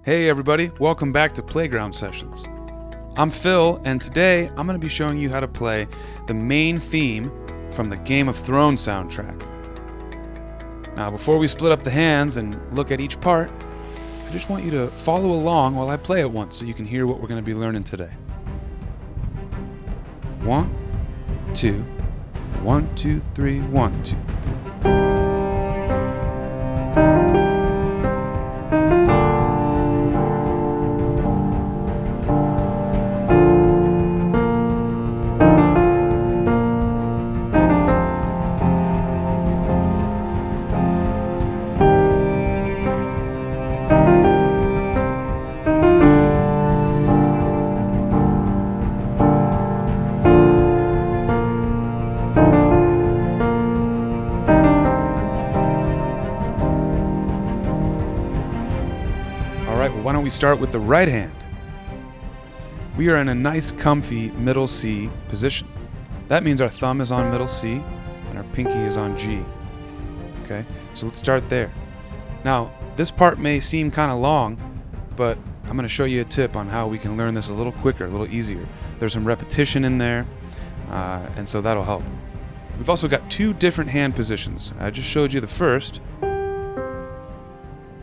Hey everybody, welcome back to Playground Sessions. I'm Phil, and today I'm going to be showing you how to play the main theme from the Game of Thrones soundtrack. Now, before we split up the hands and look at each part, I just want you to follow along while I play it once so you can hear what we're going to be learning today. 1, 2, 1, 2, 3, 1, 2, 3. Why don't we start with the right hand? We are in a nice comfy middle C position. That means our thumb is on middle C and our pinky is on G. Okay, so let's start there. Now, this part may seem kind of long, but I'm going to show you a tip on how we can learn this a little quicker, a little easier. There's some repetition in there, and so that'll help. We've also got two different hand positions. I just showed you the first.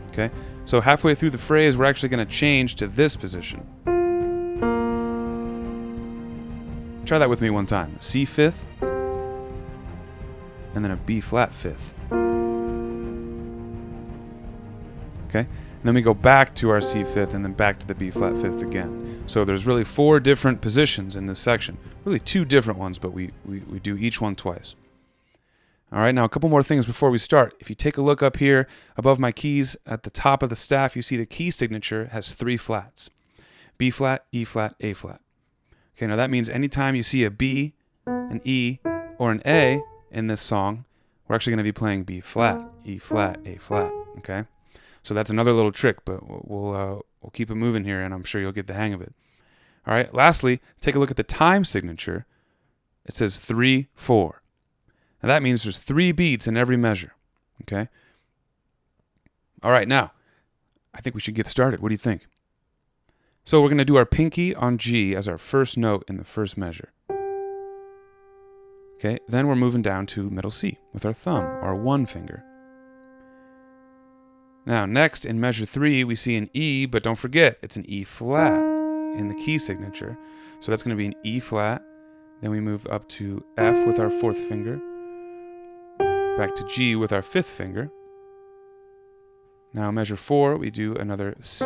Okay, so halfway through the phrase, we're actually going to change to this position. Try that with me one time. C fifth, and then a B flat fifth. Okay, and then we go back to our C fifth and then back to the B flat fifth again. So there's really 4 different positions in this section. Really 2 different ones, but we do each one twice. All right, now a couple more things before we start. If you take a look up here above my keys at the top of the staff, you see the key signature has 3 flats. B flat, E flat, A flat. Okay, now that means anytime you see a B, an E, or an A in this song, we're actually going to be playing B flat, E flat, A flat, okay? So that's another little trick, but we'll keep it moving here, and I'm sure you'll get the hang of it. All right, lastly, take a look at the time signature. It says 3-4. Now that means there's 3 beats in every measure, okay? All right, now, I think we should get started. What do you think? So we're going to do our pinky on G as our first note in the first measure. Okay, then we're moving down to middle C with our thumb, our 1 finger. Now, next, in measure 3, we see an E, but don't forget, it's an E flat in the key signature. So that's going to be an E flat. Then we move up to F with our 4th finger. Back to G with our 5th finger. Now measure 4, we do another C.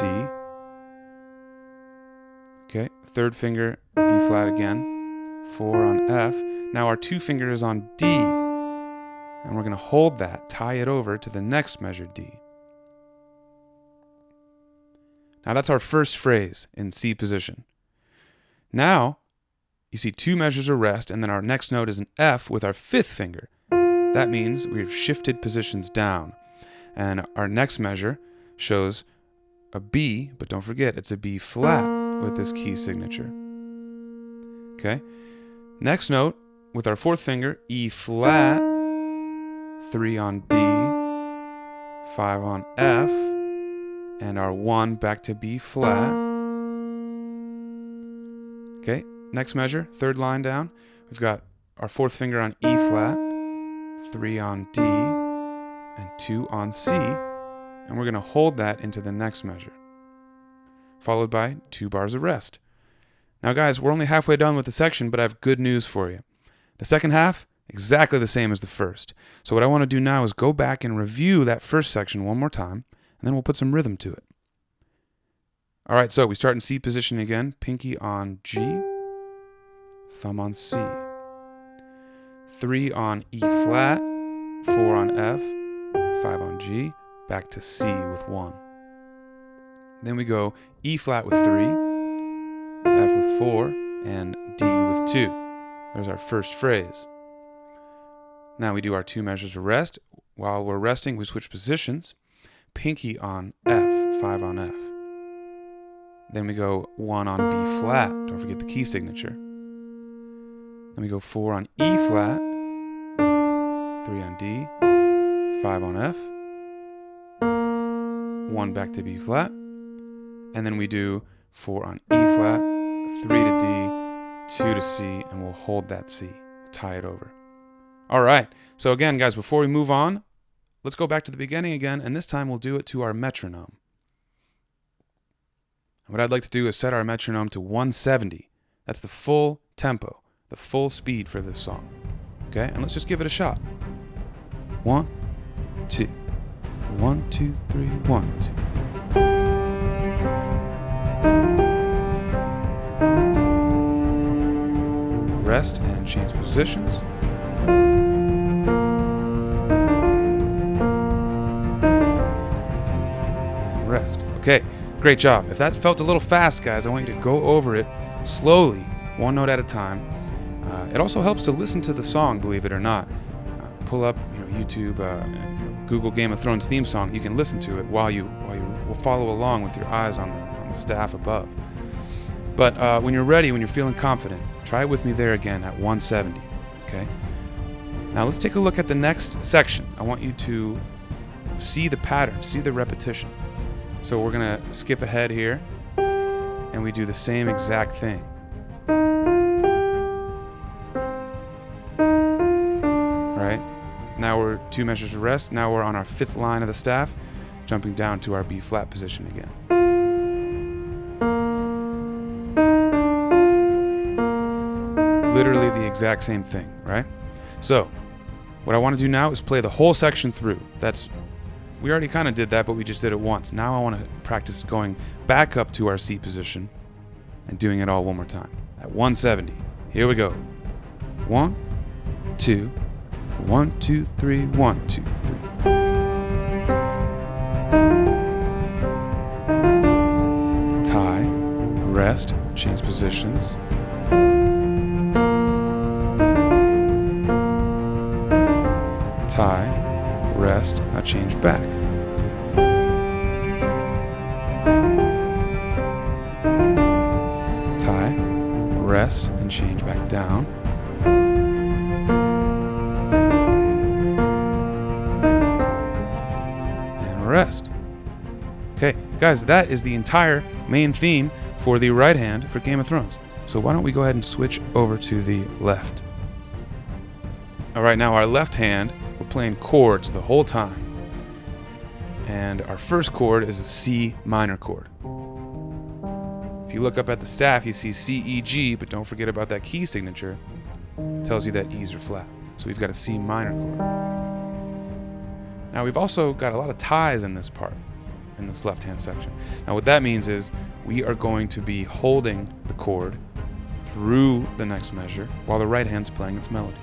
Okay, 3rd finger, E flat again. 4 on F. Now our 2 finger is on D. And we're going to hold that, tie it over to the next measure, D. Now that's our first phrase in C position. Now, you see 2 measures of rest, and then our next note is an F with our 5th finger. That means we've shifted positions down. And our next measure shows a B, but don't forget, it's a B flat with this key signature. Okay? Next note, with our 4th finger, E flat, 3 on D, 5 on F, and our 1 back to B flat. Okay? Next measure, 3rd line down, we've got our 4th finger on E flat, 3 on D, and 2 on C, and we're going to hold that into the next measure, followed by 2 bars of rest. Now guys, we're only halfway done with the section, but I have good news for you. The second half, exactly the same as the first. So what I want to do now is go back and review that first section one more time, and then we'll put some rhythm to it. All right, so we start in C position again, pinky on G, thumb on C. 3 on E flat, 4 on F, 5 on G, back to C with 1. Then we go E flat with 3, F with 4, and D with 2. There's our first phrase. Now we do our 2 measures of rest. While we're resting, we switch positions. Pinky on F, 5 on F. Then we go 1 on B flat. Don't forget the key signature. Then we go 4 on E flat, 3 on D, 5 on F, 1 back to B flat, and then we do 4 on E flat, 3 to D, 2 to C, and we'll hold that C, tie it over. All right, so again, guys, before we move on, let's go back to the beginning again, and this time we'll do it to our metronome. What I'd like to do is set our metronome to 170. That's the full tempo, the full speed for this song. Okay, and let's just give it a shot. 1, 2, 1, 2, 3, 1, 2, 3. Rest and change positions. Rest. Okay, great job. If that felt a little fast, guys, I want you to go over it slowly, one note at a time. It also helps to listen to the song, believe it or not. Pull up, YouTube, Google Game of Thrones theme song. You can listen to it while you will follow along with your eyes on the staff above. But when you're ready, when you're feeling confident, try it with me there again at 170. Okay. Now let's take a look at the next section. I want you to see the pattern, see the repetition. So we're going to skip ahead here, and we do the same exact thing. Right? Now we're 2 measures of rest. Now we're on our 5th line of the staff, jumping down to our B flat position again. Literally the exact same thing, right? So what I want to do now is play the whole section through. We already kind of did that, but we just did it once. Now I want to practice going back up to our C position and doing it all one more time at 170. Here we go. 1, 2, 1, 2, 3, 1, 2, 3. Tie, rest, change positions. Tie, rest, now change back. Tie, rest, and change back down. And rest. Okay, guys, that is the entire main theme for the right hand for Game of Thrones. So why don't we go ahead and switch over to the left. All right, now our left hand, we're playing chords the whole time. And our first chord is a C minor chord. If you look up at the staff, you see C, E, G, but don't forget about that key signature. It tells you that E's are flat. So we've got a C minor chord. Now we've also got a lot of ties in this part, in this left-hand section. Now what that means is we are going to be holding the chord through the next measure while the right hand's playing its melody.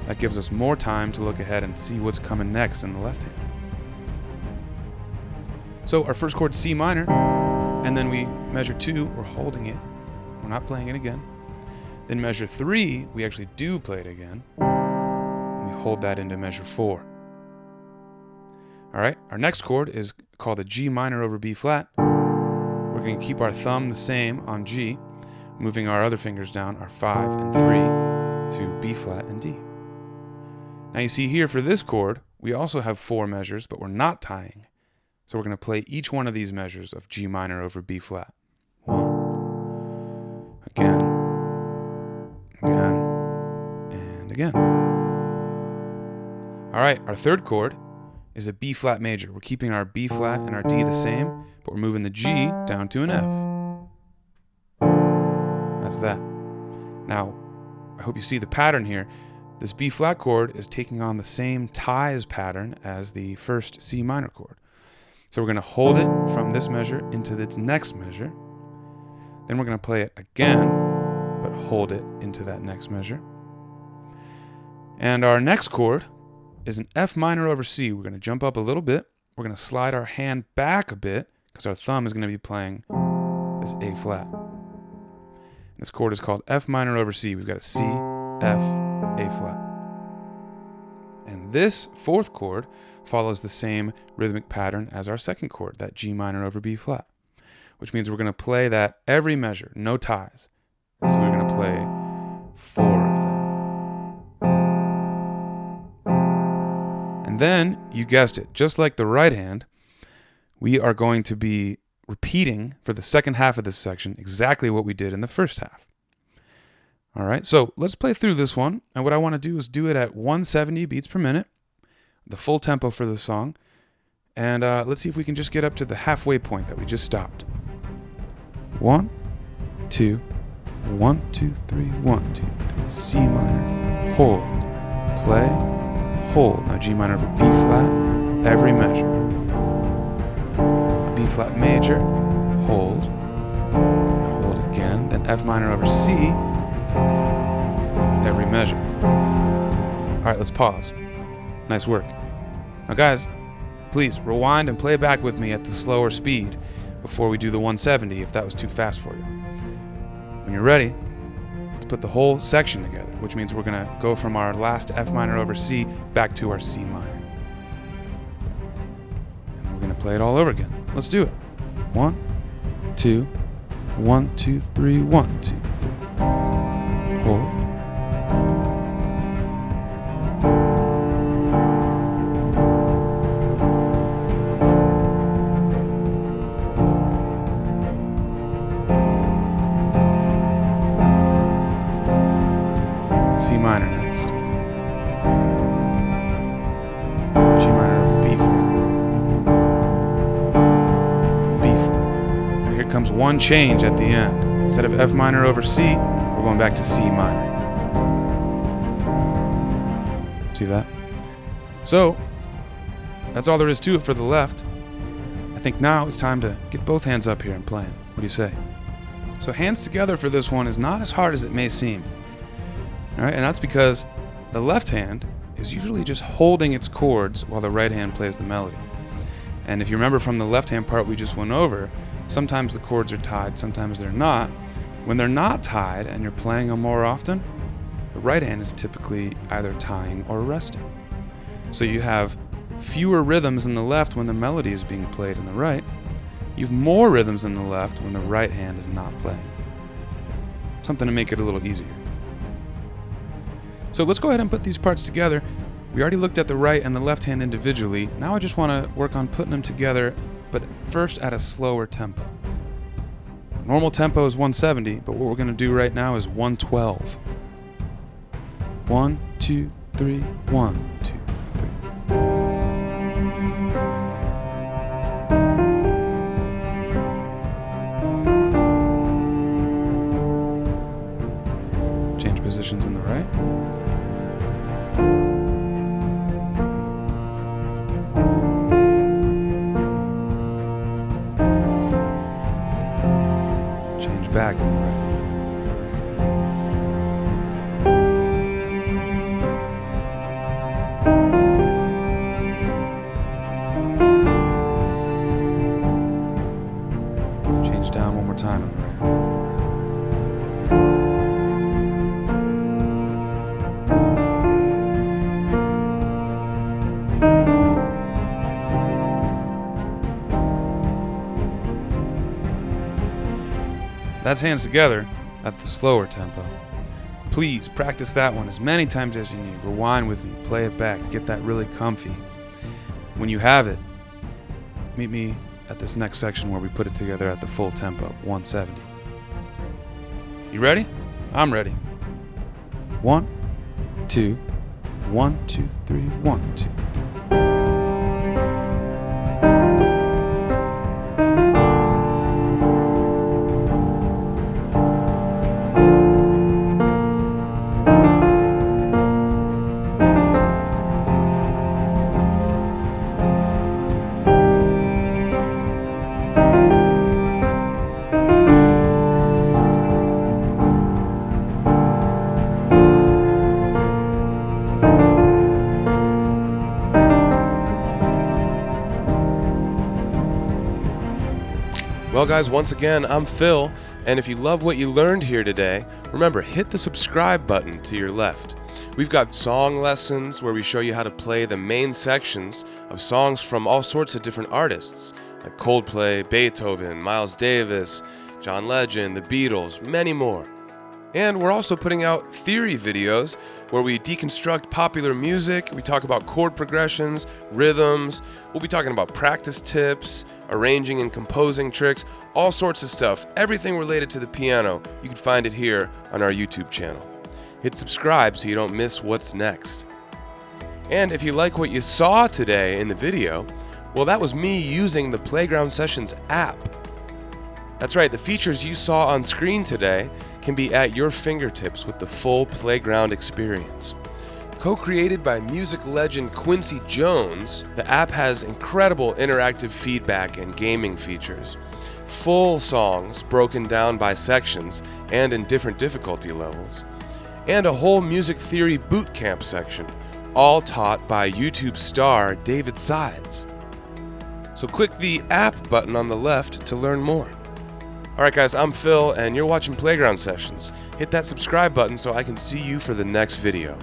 That gives us more time to look ahead and see what's coming next in the left hand. So our first chord C minor, and then we measure 2, we're holding it. We're not playing it again. Then measure 3, we actually do play it again. And we hold that into measure 4. All right, our next chord is called a G minor over B flat. We're going to keep our thumb the same on G, moving our other fingers down, our 5 and 3, to B flat and D. Now you see here for this chord, we also have 4 measures, but we're not tying. So we're going to play each one of these measures of G minor over B flat. 1, again, and again. All right, our third chord is a B flat major. We're keeping our B flat and our D the same, but we're moving the G down to an F. That's that. Now, I hope you see the pattern here. This B flat chord is taking on the same ties pattern as the first C minor chord. So we're going to hold it from this measure into its next measure. Then we're going to play it again, but hold it into that next measure. And our next chord is an F minor over C. We're going to jump up a little bit. We're going to slide our hand back a bit because our thumb is going to be playing this A flat. This chord is called F minor over C. We've got a C, F, A flat. And this fourth chord follows the same rhythmic pattern as our second chord, that G minor over B flat, which means we're going to play that every measure, no ties. So we're going to play 4 of them. And then, you guessed it, just like the right hand, we are going to be repeating for the second half of this section exactly what we did in the first half. All right, so let's play through this one. And what I want to do is do it at 170 beats per minute, the full tempo for the song. And let's see if we can just get up to the halfway point that we just stopped. 1, 2, 1, 2, 3, 1, 2, 3. C minor, hold, play, hold. Now G minor over B flat, every measure. B flat major, hold, hold again, then F minor over C, every measure. All right, let's pause. Nice work. Now guys, please rewind and play back with me at the slower speed before we do the 170 if that was too fast for you. When you're ready, let's put the whole section together, which means we're gonna go from our last F minor over C back to our C minor. And we're gonna play it all over again. Let's do it. 1, 2, 1, 2, 3, 1, 2, 3. Hold. C minor next. G minor over B flat. B flat. Now here comes one change at the end. Instead of F minor over C, we're going back to C minor. See that? So, that's all there is to it for the left. I think now it's time to get both hands up here and playing. What do you say? So hands together for this one is not as hard as it may seem. All right, and that's because the left hand is usually just holding its chords while the right hand plays the melody. And if you remember from the left hand part we just went over, sometimes the chords are tied, sometimes they're not. When they're not tied and you're playing them more often, the right hand is typically either tying or resting. So you have fewer rhythms in the left when the melody is being played in the right. You have more rhythms in the left when the right hand is not playing. Something to make it a little easier. So let's go ahead and put these parts together. We already looked at the right and the left hand individually. Now I just want to work on putting them together, but first at a slower tempo. Normal tempo is 170, but what we're going to do right now is 112. 1, 2, 3, 1, 2, 3. Change positions in the right. Change back in the right. Change down one more time in the right. That's hands together at the slower tempo. Please practice that one as many times as you need. Rewind with me, play it back, get that really comfy. When you have it, meet me at this next section where we put it together at the full tempo, 170. You ready? I'm ready. 1, 2, 1, 2, 3, 1, 2, 3. Well guys, once again, I'm Phil, and if you love what you learned here today, remember, hit the subscribe button to your left. We've got song lessons where we show you how to play the main sections of songs from all sorts of different artists, like Coldplay, Beethoven, Miles Davis, John Legend, The Beatles, many more. And we're also putting out theory videos where we deconstruct popular music, we talk about chord progressions, rhythms, we'll be talking about practice tips, arranging and composing tricks, all sorts of stuff, everything related to the piano. You can find it here on our YouTube channel. Hit subscribe so you don't miss what's next. And if you like what you saw today in the video, well, that was me using the Playground Sessions app. That's right, the features you saw on screen today can be at your fingertips with the full Playground experience. Co-created by music legend Quincy Jones, the app has incredible interactive feedback and gaming features, full songs broken down by sections and in different difficulty levels, and a whole music theory bootcamp section, all taught by YouTube star David Sides. So click the app button on the left to learn more. Alright guys, I'm Phil and you're watching Playground Sessions. Hit that subscribe button so I can see you for the next video.